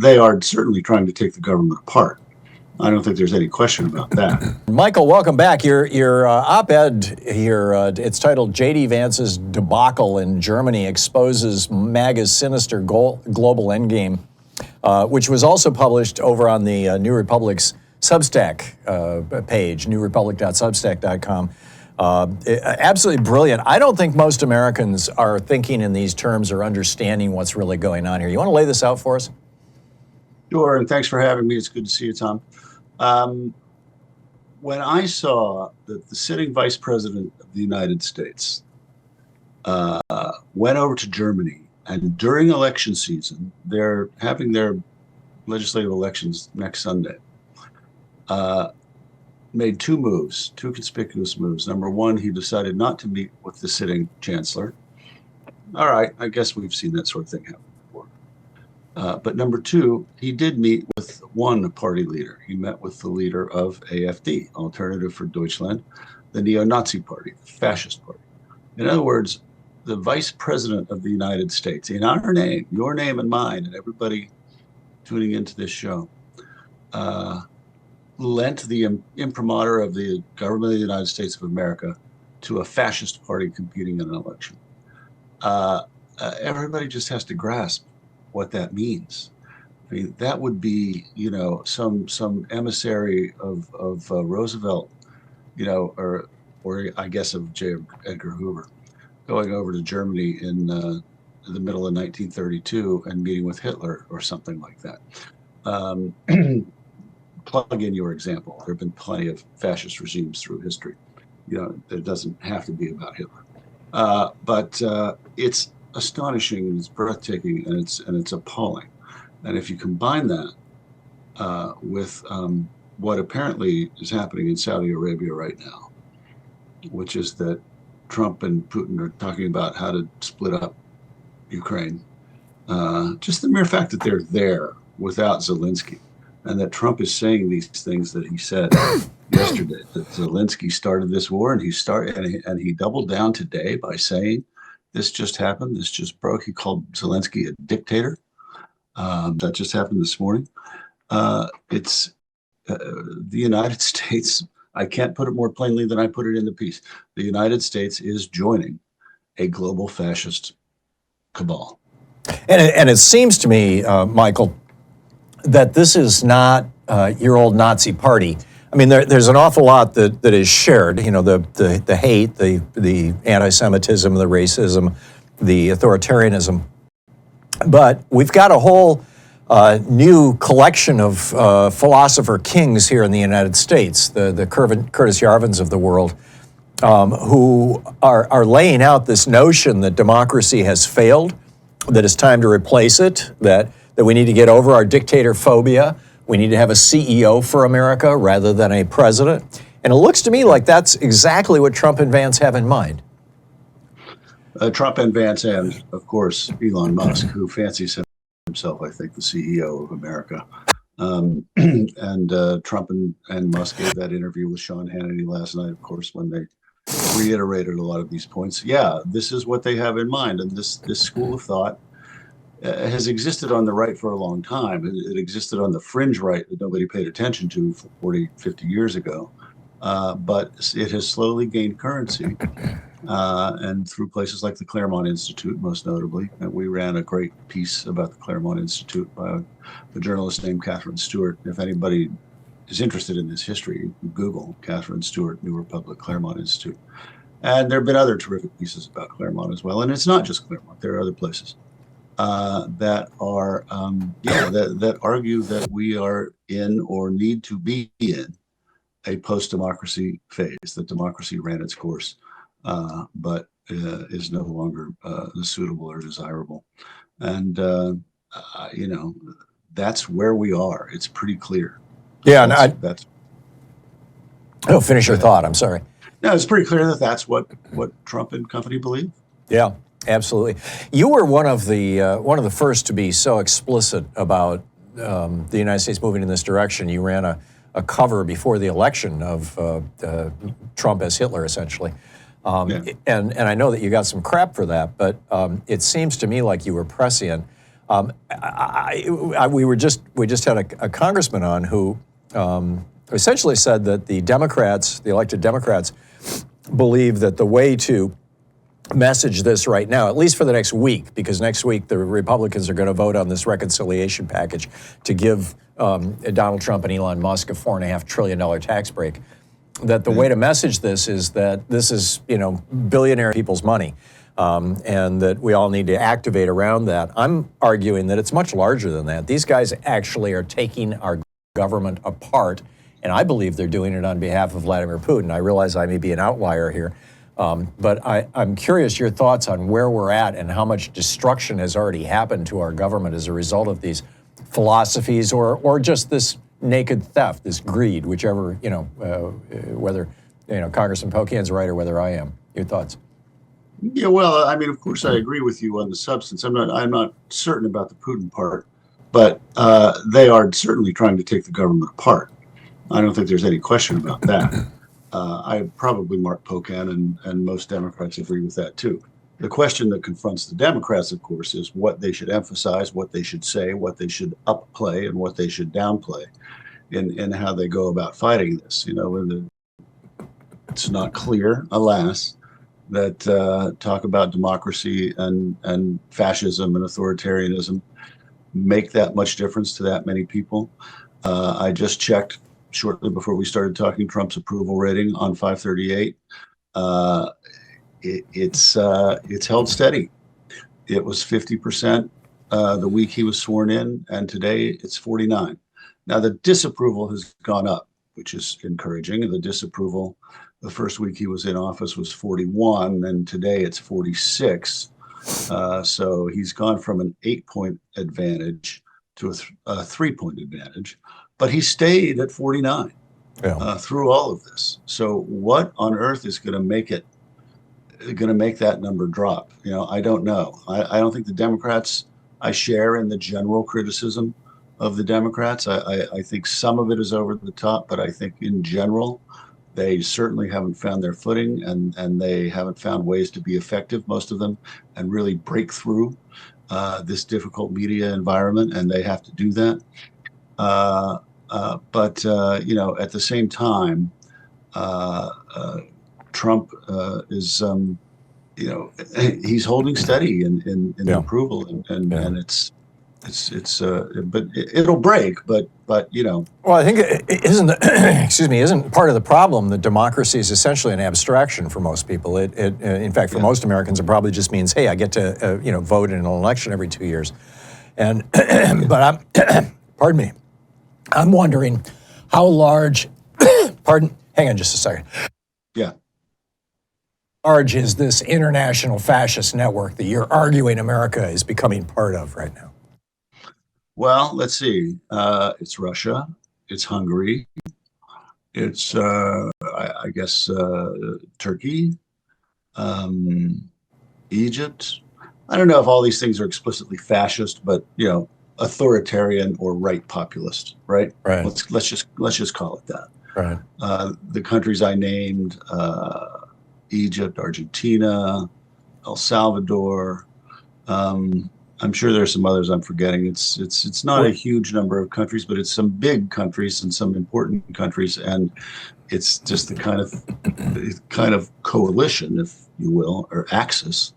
they are certainly trying to take the government apart. I don't think there's any question about that. Michael, welcome back. Your op-ed here, it's titled J.D. Vance's Debacle in Germany Exposes MAGA's Sinister Global Endgame, which was also published over on the New Republic's Substack page, newrepublic.substack.com. Absolutely brilliant. I don't think most Americans are thinking in these terms or understanding what's really going on here. You want to lay this out for us? Sure, and thanks for having me. It's good to see you, Tom. When I saw that the sitting vice president of the United States went over to Germany, and during election season, they're having their legislative elections next Sunday, made two conspicuous moves. Number one, he decided not to meet with the sitting chancellor. All right, I guess we've seen that sort of thing happen before. But number two, he did meet with one party leader. He met with the leader of AfD, Alternative for Deutschland, the neo-Nazi party, the fascist party. In other words, the vice president of the United States, in our name, your name and mine, and everybody tuning into this show, lent the imprimatur of the government of the United States of America to a fascist party competing in an election. Everybody just has to grasp what that means. I mean, that would be, some emissary of Roosevelt, or I guess of J. Edgar Hoover, going over to Germany in the middle of 1932 and meeting with Hitler or something like that. Plug in your example. There have been plenty of fascist regimes through history. It doesn't have to be about Hitler. But it's astonishing, and it's breathtaking, and it's appalling. And if you combine that with what apparently is happening in Saudi Arabia right now, which is that Trump and Putin are talking about how to split up Ukraine, just the mere fact that they're there without Zelensky, and that Trump is saying these things that he said yesterday, that Zelensky started this war, and he doubled down today by saying this just happened, this just broke. He called Zelensky a dictator. That just happened this morning. It's the United States. I can't put it more plainly than I put it in the piece. The United States is joining a global fascist cabal. And it seems to me, Michael, that this is not your old Nazi party. I mean, there's an awful lot that is shared. The hate, the anti-Semitism, the racism, the authoritarianism. But we've got a whole new collection of philosopher kings here in the United States, the Curtis Yarvins of the world, who are laying out this notion that democracy has failed, that it's time to replace it, that we need to get over our dictator phobia. We need to have a CEO for America rather than a president. And it looks to me like that's exactly what Trump and Vance have in mind. Trump and Vance and, of course, Elon Musk, who fancies himself, I think, the CEO of America. And Trump and Musk gave that interview with Sean Hannity last night, of course, when they reiterated a lot of these points. Yeah, this is what they have in mind. And this school of thought has existed on the right for a long time. It existed on the fringe right that nobody paid attention to 40, 50 years ago. But it has slowly gained currency. And through places like the Claremont Institute, most notably. And we ran a great piece about the Claremont Institute by a journalist named Catherine Stewart. If anybody is interested in this history, you can Google Catherine Stewart, New Republic, Claremont Institute. And there have been other terrific pieces about Claremont as well. And it's not just Claremont. There are other places that are, that argue that we are in or need to be in a post-democracy phase, that democracy ran its course. But is no longer suitable or desirable. And, that's where we are. It's pretty clear. Yeah, finish your thought. I'm sorry. No, it's pretty clear that that's what Trump and company believe. Yeah, absolutely. You were one of the first to be so explicit about the United States moving in this direction. You ran a cover before the election of Trump as Hitler, essentially. And I know that you got some crap for that, but it seems to me like you were prescient. We just had a congressman on who essentially said that the Democrats, the elected Democrats, believe that the way to message this right now, at least for the next week, because next week the Republicans are going to vote on this reconciliation package to give Donald Trump and Elon Musk a $4.5 trillion tax break, that the way to message this is that this is, billionaire people's money, and that we all need to activate around that. I'm arguing that it's much larger than that. These guys actually are taking our government apart, and I believe they're doing it on behalf of Vladimir Putin. I realize I may be an outlier here, but I'm curious your thoughts on where we're at and how much destruction has already happened to our government as a result of these philosophies or just this naked theft, this greed, whichever, whether, Congressman Pocan's right or whether I am. Your thoughts? Yeah, well, I mean, of course, I agree with you on the substance. I'm not certain about the Putin part, but they are certainly trying to take the government apart. I don't think there's any question about that. I probably Mark Pocan and most Democrats agree with that too. The question that confronts the Democrats, of course, is what they should emphasize, what they should say, what they should upplay, and what they should downplay in how they go about fighting this. It's not clear, alas, that talk about democracy and fascism and authoritarianism make that much difference to that many people. I just checked shortly before we started talking Trump's approval rating on 538. It's held steady. It was 50% the week he was sworn in, and today it's 49. Now the disapproval has gone up, which is encouraging. And the disapproval the first week he was in office was 41, and today it's 46. So he's gone from an 8-point advantage to a 3-point advantage, but he stayed at 49 through all of this. So what on earth is going to make that number drop? I don't know. I don't think the Democrats, I share in the general criticism of the Democrats. I think some of it is over the top, but I think in general, they certainly haven't found their footing, and they haven't found ways to be effective, most of them, and really break through this difficult media environment, and they have to do that. But at the same time, Trump is, he's holding steady in approval, and it's but it'll break. But Well, I think it isn't part of the problem that democracy is essentially an abstraction for most people. In fact, for most Americans, it probably just means, hey, I get to vote in an election every 2 years, and but pardon me. I'm wondering how large, hang on just a second. Yeah. Large is this international fascist network that you're arguing America is becoming part of right now? Well, let's see. It's Russia. It's Hungary. It's, I guess, Turkey, Egypt. I don't know if all these things are explicitly fascist, but, authoritarian or right populist, right? Right. Let's just call it that. Right. The countries I named, Egypt, Argentina, El Salvador. I'm sure there's some others I'm forgetting. It's not a huge number of countries, but it's some big countries and some important countries, and it's just the kind of coalition, if you will, or axis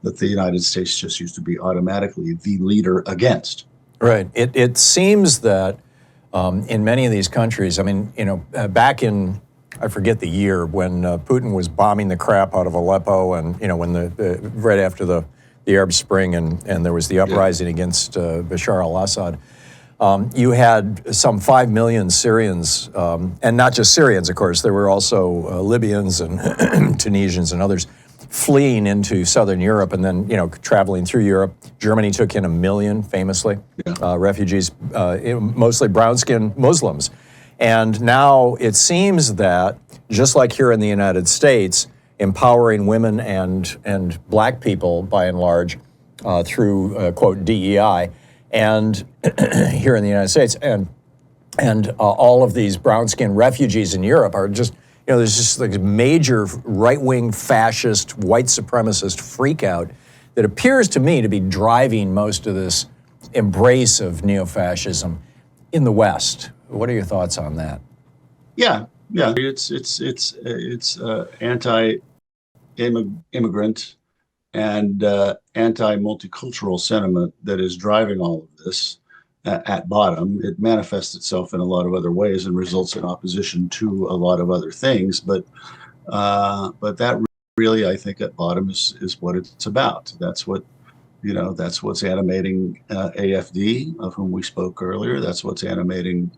that the United States just used to be automatically the leader against. Right. It seems that in many of these countries, I mean, back in, I forget the year, when Putin was bombing the crap out of Aleppo, and when right after the Arab Spring and there was the uprising against Bashar al-Assad, you had some 5 million Syrians, and not just Syrians, of course. There were also Libyans and Tunisians and others fleeing into southern Europe and then, traveling through Europe. Germany took in 1 million, famously, refugees, mostly brown-skinned Muslims. And now it seems that, just like here in the United States, empowering women and black people, by and large, through, quote, DEI, and here in the United States, and all of these brown-skinned refugees in Europe are just, there's just like a major right-wing fascist, white supremacist freakout that appears to me to be driving most of this embrace of neo-fascism in the West. What are your thoughts on that? Yeah, yeah. It's anti-immigrant and anti-multicultural sentiment that is driving all of this at bottom. It manifests itself in a lot of other ways and results in opposition to a lot of other things. But that really, I think, at bottom is what it's about. That's what, that's what's animating AFD, of whom we spoke earlier. That's what's animating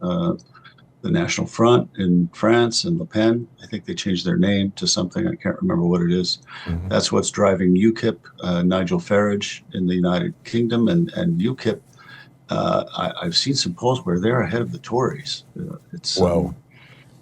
the National Front in France and Le Pen. I think they changed their name to something. I can't remember what it is. Mm-hmm. That's what's driving UKIP, Nigel Farage in the United Kingdom. And UKIP, I've seen some polls where they're ahead of the Tories. Whoa.